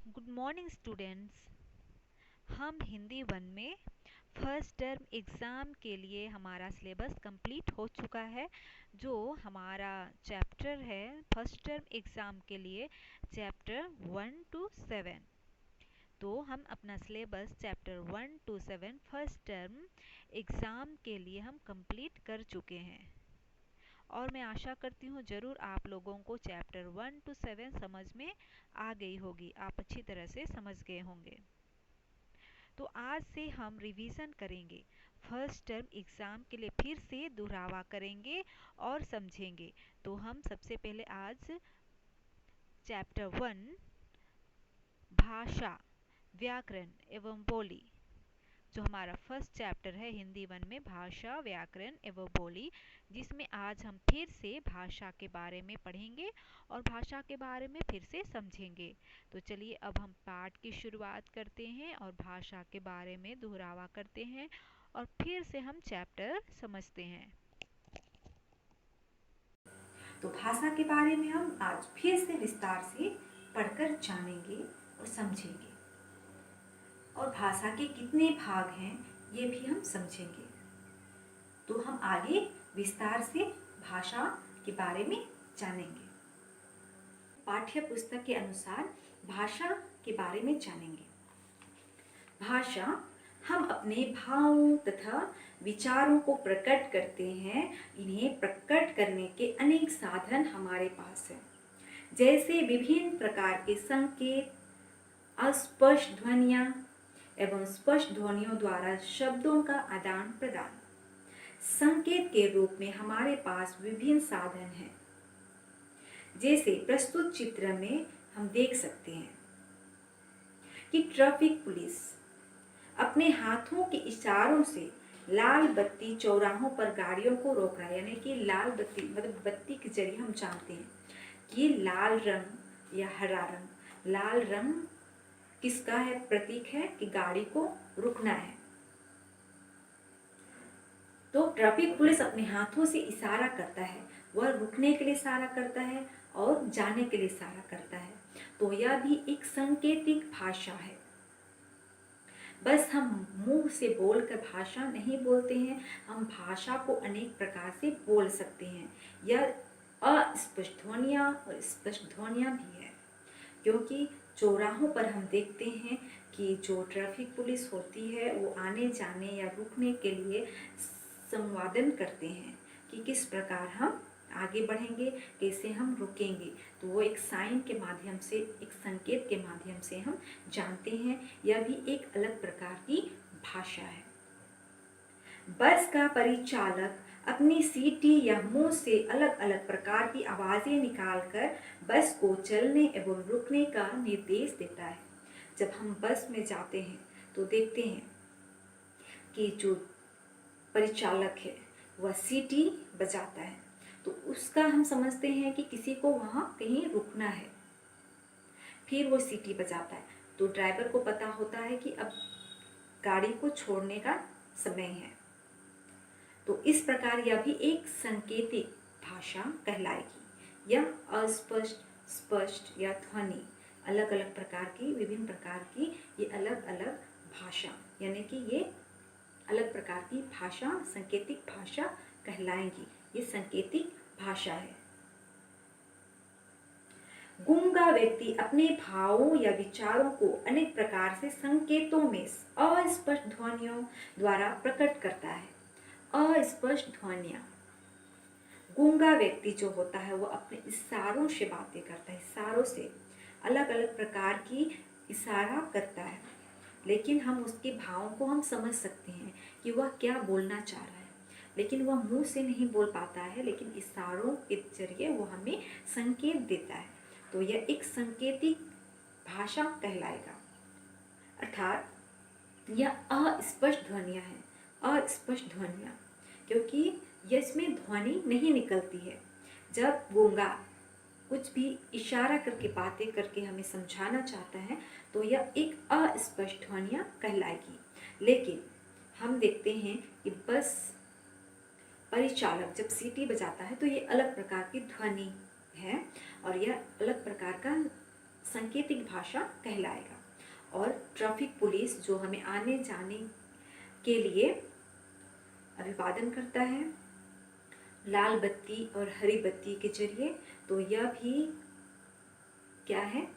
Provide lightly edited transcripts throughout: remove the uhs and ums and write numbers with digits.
Good morning students. हम Hindi one में first term exam के लिए हमारा सिलेबस कंप्लीट हो चुका है। जो हमारा चैप्टर है फर्स्ट टर्म एग्ज़ाम के लिए चैप्टर 1 to 7। तो हम अपना syllabus chapter 1 to 7 first term exam के लिए हम कंप्लीट कर चुके हैं और मैं आशा करती हूँ ज़रूर आप लोगों को चैप्टर 1 to 7 समझ में आ गई होगी, आप अच्छी तरह से समझ गए होंगे। तो आज से हम रिवीजन करेंगे, फर्स्ट टर्म एग्ज़ाम के लिए फिर से दोहरावा करेंगे और समझेंगे। तो हम सबसे पहले आज चैप्टर 1 भाषा, व्याकरण एवं बोली, जो हमारा फर्स्ट चैप्टर है हिंदी वन में भाषा, व्याकरण एवं बोली, जिसमें आज हम फिर से भाषा के बारे में पढ़ेंगे और भाषा के बारे में फिर से समझेंगे। तो चलिए अब हम पाठ की शुरुआत करते हैं और भाषा के बारे में दोहरावा करते हैं और फिर से हम चैप्टर समझते हैं। तो भाषा के बारे में हम आज फिर से विस्तार से पढ़कर जानेंगे और समझेंगे और भाषा के कितने भाग हैं ये भी हम समझेंगे। तो हम आगे विस्तार से भाषा के बारे में जानेंगे। पाठ्य पुस्तक के अनुसार भाषा के बारे में जानेंगे। भाषा हम अपने भावों तथा विचारों को प्रकट करते हैं। इन्हें प्रकट करने के अनेक साधन हमारे पास हैं, जैसे विभिन्न प्रकार के संकेत, अस्पष्ट ध्वनियाँ एवं स्पष्ट ध्वनियों द्वारा शब्दों का आदान प्रदान। संकेत के रूप में हमारे पास विभिन्न साधन हैं, जैसे प्रस्तुत चित्र में हम देख सकते हैं कि ट्रैफिक पुलिस अपने हाथों के इशारों से लाल बत्ती चौराहों पर गाड़ियों को रोक रहा है। यानी कि लाल बत्ती मतलब बत्ती के जरिए हम जानते हैं कि लाल रंग या हरा रंग, लाल रंग किसका है, प्रतीक है कि गाड़ी को रुकना है। तो ट्रैफिक पुलिस अपने हाथों से इशारा करता है, वह रुकने के लिए इशारा करता है और जाने के लिए इशारा करता है। तो यह भी एक सांकेतिक भाषा है। बस हम मुंह से बोलकर भाषा नहीं बोलते हैं, हम भाषा को अनेक प्रकार से बोल सकते हैं। यह अस्पष्ट ध्वनियाँ और स्पष्ट ध्वनियाँ भी है, क्योंकि चौराहों पर हम देखते हैं कि जो ट्रैफिक पुलिस होती है वो आने जाने या रुकने के लिए संवादन करते हैं कि किस प्रकार हम आगे बढ़ेंगे, कैसे हम रुकेंगे। तो वो एक साइन के माध्यम से, एक संकेत के माध्यम से हम जानते हैं। यह भी एक अलग प्रकार की भाषा है। बस का परिचालक अपनी सीटी या मुंह से अलग अलग प्रकार की आवाज़ें निकालकर बस को चलने एवं रुकने का निर्देश देता है। जब हम बस में जाते हैं तो देखते हैं कि जो परिचालक है वह सीटी बजाता है, तो उसका हम समझते हैं कि किसी को वहाँ कहीं रुकना है। फिर वो सीटी बजाता है तो ड्राइवर को पता होता है कि अब गाड़ी को छोड़ने का समय है। तो इस प्रकार यह भी एक सांकेतिक भाषा कहलाएगी। यह अस्पष्ट, स्पष्ट या ध्वनि, अलग अलग प्रकार की, विभिन्न प्रकार की ये अलग अलग भाषा, यानी कि ये अलग प्रकार की भाषा सांकेतिक भाषा कहलाएंगी। ये सांकेतिक भाषा है। गूंगा व्यक्ति अपने भावों या विचारों को अनेक प्रकार से संकेतों में अस्पष्ट ध्वनियों द्वारा प्रकट करता है। अस्पष्ट ध्वनियाँ, गूंगा व्यक्ति जो होता है वो अपने इशारों से बातें करता है, इशारों से अलग अलग प्रकार की इशारा करता है, लेकिन हम उसके भावों को हम समझ सकते हैं कि वह क्या बोलना चाह रहा है, लेकिन वह मुंह से नहीं बोल पाता है, लेकिन इशारों के जरिए वो हमें संकेत देता है। तो यह एक सांकेतिक भाषा कहलाएगा। अर्थात यह अस्पष्ट ध्वनियाँ हैं, अस्पष्ट ध्वनियाँ, क्योंकि इसमें ध्वनि नहीं निकलती है। जब गूंगा कुछ भी इशारा करके बातें करके हमें समझाना चाहता है तो यह एक अस्पष्ट ध्वनियाँ कहलाएगी। लेकिन हम देखते हैं कि बस परिचालक जब सीटी बजाता है तो ये अलग प्रकार की ध्वनि है और यह अलग प्रकार का सांकेतिक भाषा कहलाएगा। और ट्रैफिक पुलिस जो हमें आने जाने के लिए अभिवादन करता है लाल बत्ती और हरी बत्ती के जरिए, तो यह भी क्या है,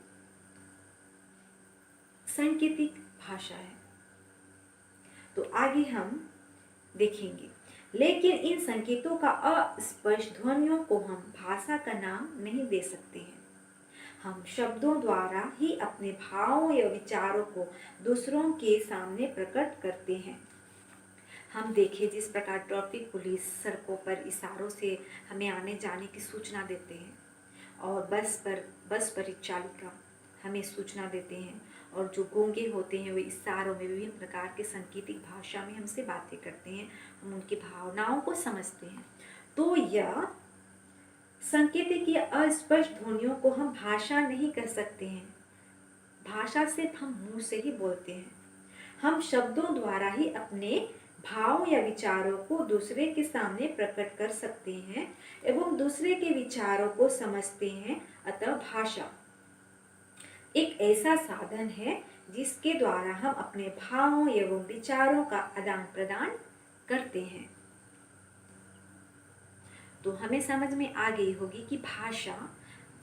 सांकेतिक भाषा है। तो आगे हम देखेंगे, लेकिन इन संकेतों का अस्पष्ट ध्वनियों को हम भाषा का नाम नहीं दे सकते हैं। हम शब्दों द्वारा ही अपने भावों या विचारों को दूसरों के सामने प्रकट करते हैं। हम देखें जिस प्रकार ट्रैफिक पुलिस सड़कों पर इशारों से हमें आने जाने की सूचना देते हैं, और बस परिचालिका हमें सूचना देते हैं, और जो गूंगे होते हैं वे इशारों में विभिन्न प्रकार के सांकेतिक भाषा में हमसे बातें करते हैं, हम उनकी भावनाओं को समझते हैं। तो यह सांकेतिक या अस्पष्ट ध्वनियों को हम भाषा नहीं कह सकते हैं। भाषा सिर्फ हम मुंह से ही बोलते हैं। हम शब्दों द्वारा ही अपने भाव या विचारों को दूसरे के सामने प्रकट कर सकते हैं एवं दूसरे के विचारों को समझते हैं। अतः भाषा एक ऐसा साधन है जिसके द्वारा हम अपने भावों एवं विचारों का आदान प्रदान करते हैं। तो हमें समझ में आ गई होगी कि भाषा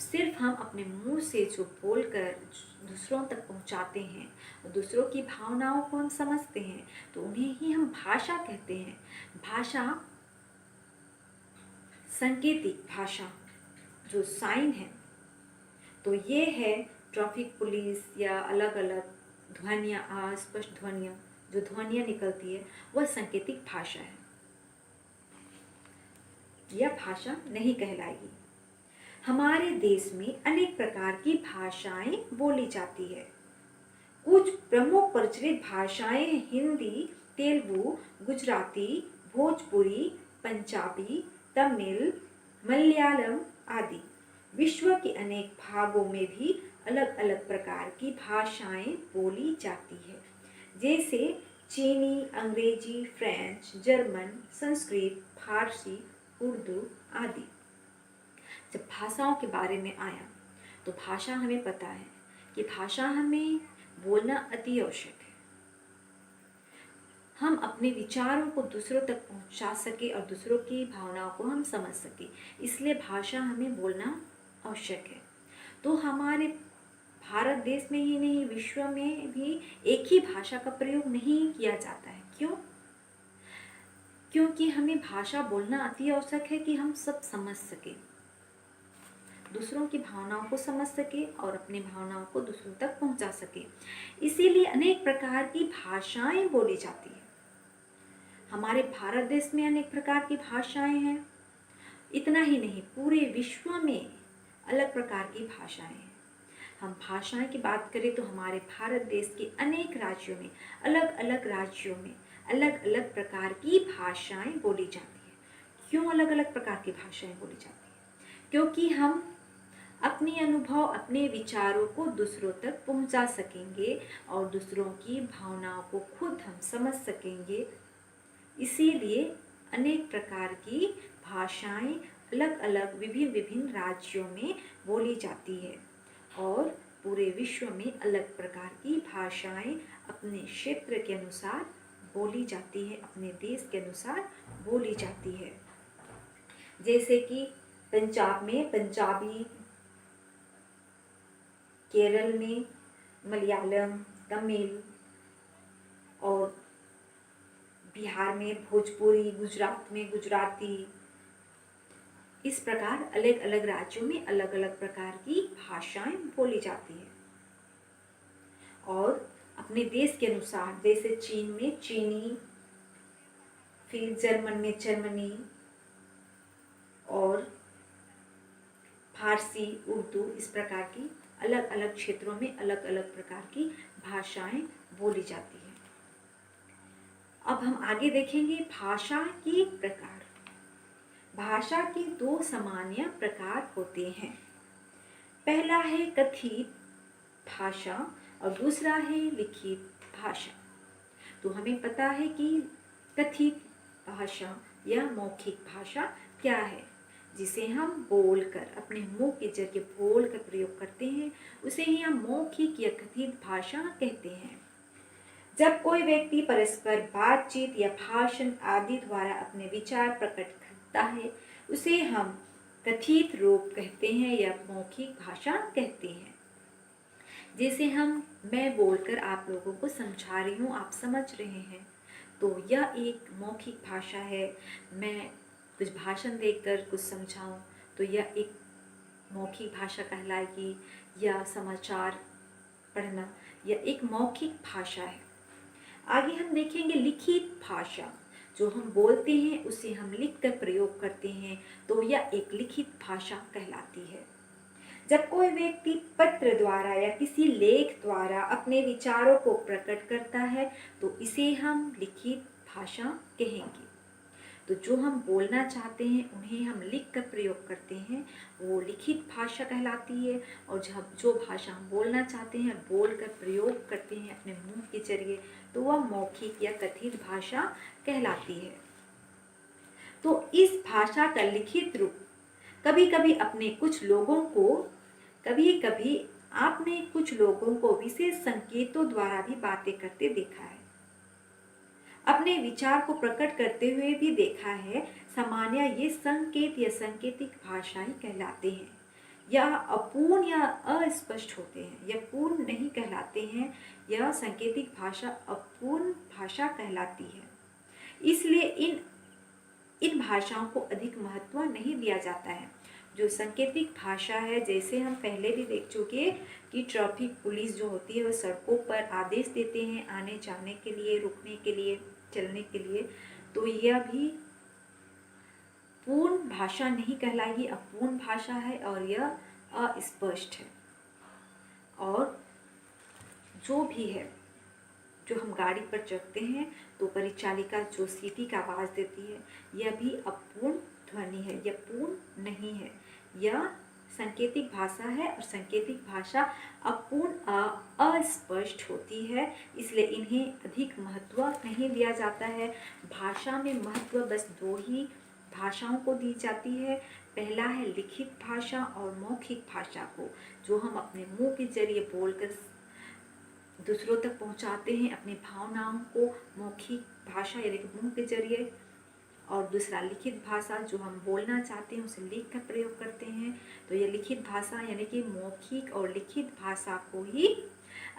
सिर्फ हम अपने मुंह से जो बोलकर दूसरों तक पहुंचाते हैं, दूसरों की भावनाओं को हम समझते हैं, तो उन्हें ही हम भाषा कहते हैं। भाषा सांकेतिक भाषा जो साइन है, तो ये है ट्रैफिक पुलिस या अलग अलग ध्वनियाँ, अस्पष्ट ध्वनियाँ, जो ध्वनियाँ निकलती है वह सांकेतिक भाषा है। यह भाषा नहीं कहलाएगी। हमारे देश में अनेक प्रकार की भाषाएं बोली जाती है। कुछ प्रमुख प्रचलित भाषाएं हिंदी, तेलुगु, गुजराती, भोजपुरी, पंजाबी, तमिल, मलयालम आदि। विश्व के अनेक भागों में भी अलग अलग प्रकार की भाषाएं बोली जाती है, जैसे चीनी, अंग्रेजी, फ्रेंच, जर्मन, संस्कृत, फारसी, उर्दू आदि। जब भाषाओं के बारे में आया तो भाषा हमें पता है कि भाषा हमें बोलना अति आवश्यक है। हम अपने विचारों को दूसरों तक पहुंचा सके और दूसरों की भावनाओं को हम समझ सके, इसलिए भाषा हमें बोलना आवश्यक है। तो हमारे भारत देश में ही नहीं, विश्व में भी एक ही भाषा का प्रयोग नहीं किया जाता है। क्यों? क्योंकि हमें भाषा बोलना अति आवश्यक है कि हम सब समझ सके, दूसरों की भावनाओं को समझ सके और अपनी भावनाओं को दूसरों तक पहुंचा सके। इसीलिए अनेक प्रकार की भाषाएं बोली जाती है। हमारे भारत देश में अनेक प्रकार की भाषाएं हैं। इतना ही नहीं, पूरे विश्व में अलग प्रकार की भाषाएं हैं। हम भाषाएं की बात करें तो हमारे भारत देश के अनेक राज्यों में, अलग अलग राज्यों में अलग अलग प्रकार की भाषाएं बोली जाती है। क्यों अलग अलग प्रकार की भाषाएं बोली जाती है? क्योंकि हम अपने अनुभव, अपने विचारों को दूसरों तक पहुंचा सकेंगे और दूसरों की भावनाओं को खुद हम समझ सकेंगे। इसीलिए अनेक प्रकार की भाषाएं अलग अलग विभिन्न राज्यों में बोली जाती है और पूरे विश्व में अलग प्रकार की भाषाएं अपने क्षेत्र के अनुसार बोली जाती है, अपने देश के अनुसार बोली जाती है। जैसे कि पंजाब में पंजाबी, केरल में मलयालम, तमिल, और बिहार में भोजपुरी, गुजरात में गुजराती। इस प्रकार अलग अलग राज्यों में अलग अलग प्रकार की भाषाएं बोली जाती है। और अपने देश के अनुसार, जैसे चीन में चीनी, फिर जर्मन में जर्मनी, और फारसी, उर्दू, इस प्रकार की अलग अलग क्षेत्रों में अलग अलग प्रकार की भाषाएं बोली जाती है। अब हम आगे देखेंगे भाषा के प्रकार। भाषा के दो सामान्य प्रकार होते हैं। पहला है कथित भाषा और दूसरा है लिखित भाषा। तो हमें पता है कि कथित भाषा या मौखिक भाषा क्या है। जिसे हम बोलकर अपने मुंह के जरिए बोलकर प्रयोग करते हैं, उसे ही हम मौखिक या कथित भाषा कहते हैं। जब कोई व्यक्ति परस्पर बातचीत या भाषण आदि द्वारा अपने विचार प्रकट करता है, उसे हम कथित रूप कहते हैं या मौखिक भाषा कहते हैं। जैसे मैं बोलकर आप लोगों को समझा रही हूँ, आप समझ रहे हैं, तो यह एक मौखिक भाषा है। मैं कुछ भाषण देकर कुछ समझाऊं तो यह एक मौखिक भाषा कहलाएगी। या समाचार पढ़ना यह एक मौखिक भाषा है। आगे हम देखेंगे लिखित भाषा। जो हम बोलते हैं उसे हम लिखकर प्रयोग करते हैं, तो यह एक लिखित भाषा कहलाती है। जब कोई व्यक्ति पत्र द्वारा या किसी लेख द्वारा अपने विचारों को प्रकट करता है, तो इसे हम लिखित भाषा कहेंगे। तो जो हम बोलना चाहते हैं उन्हें हम लिख कर प्रयोग करते हैं, वो लिखित भाषा कहलाती है। और जब जो भाषा हम बोलना चाहते हैं बोल कर प्रयोग करते हैं अपने मुंह के जरिए, तो वह मौखिक या कथित भाषा कहलाती है। तो इस भाषा का लिखित रूप कभी कभी आपने कुछ लोगों को विशेष संकेतों द्वारा भी बातें करते देखा है, अपने विचार को प्रकट करते हुए भी देखा है। सामान्य ये संकेत या सांकेतिक भाषा ही कहलाते हैं। यह अपूर्ण या अस्पष्ट होते हैं, यह पूर्ण नहीं कहलाते हैं। यह सांकेतिक भाषा अपूर्ण भाषा कहलाती है। इसलिए इन भाषाओं को अधिक महत्व नहीं दिया जाता है। जो सांकेतिक भाषा है, जैसे हम पहले भी देख चुके कि ट्रैफिक पुलिस जो होती है वह सड़कों पर आदेश देते हैं आने जाने के लिए, रुकने के लिए, चलने के लिए, तो यह भी पूर्ण भाषा नहीं कहलाएगी, अपूर्ण भाषा है और यह अस्पष्ट है। और जो भी है, जो हम गाड़ी पर चढ़ते हैं तो परिचालिका जो सीटी का आवाज़ देती है, यह भी अपूर्ण ध्वनि है, यह पूर्ण नहीं है। यह सांकेतिक भाषा है और सांकेतिक भाषा अपूर्ण अस्पष्ट होती है, इसलिए इन्हें अधिक महत्व नहीं दिया जाता है। भाषा में महत्व बस दो ही भाषाओं को दी जाती है। पहला है लिखित भाषा और मौखिक भाषा को, जो हम अपने मुंह के जरिए बोलकर दूसरों तक पहुंचाते हैं अपनी भावनाओं को, मौखिक भाषा यानी कि मुंह के जरिए। और दूसरा लिखित भाषा, जो हम बोलना चाहते हैं उसे लिख कर प्रयोग करते हैं। तो यह लिखित भाषा यानी कि मौखिक और लिखित भाषा को ही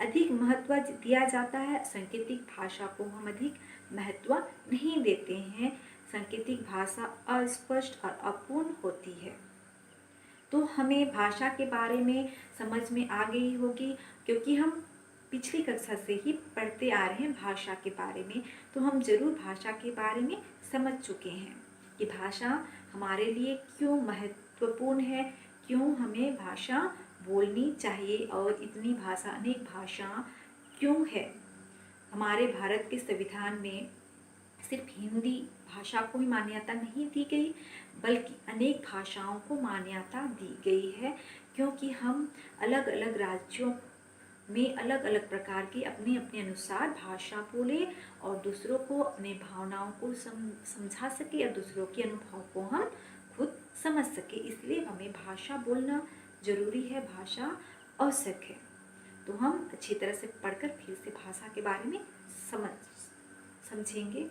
अधिक महत्व दिया जाता है। सांकेतिक भाषा को हम अधिक महत्व नहीं देते हैं। सांकेतिक भाषा अस्पष्ट और अपूर्ण होती है। तो हमें भाषा के बारे में समझ में आ गई होगी, क्योंकि हम पिछली कक्षा से ही पढ़ते आ रहे हैं भाषा के बारे में, तो हम जरूर भाषा के बारे में समझ चुके हैं कि भाषा हमारे लिए क्यों महत्वपूर्ण है, क्यों हमें भाषा बोलनी चाहिए और इतनी भाषा, अनेक भाषा क्यों है। हमारे भारत के संविधान में सिर्फ हिंदी भाषा को ही मान्यता नहीं दी गई, बल्कि अनेक भाषाओं को मान्यता दी गई है, क्योंकि हम अलग अलग राज्यों में अलग अलग प्रकार की अपने अपने अनुसार भाषा बोले और दूसरों को अपने भावनाओं को समझा सके और दूसरों के अनुभव को हम खुद समझ सके। इसलिए हमें भाषा बोलना जरूरी है, भाषा आवश्यक है। तो हम अच्छी तरह से पढ़कर फिर से भाषा के बारे में समझेंगे।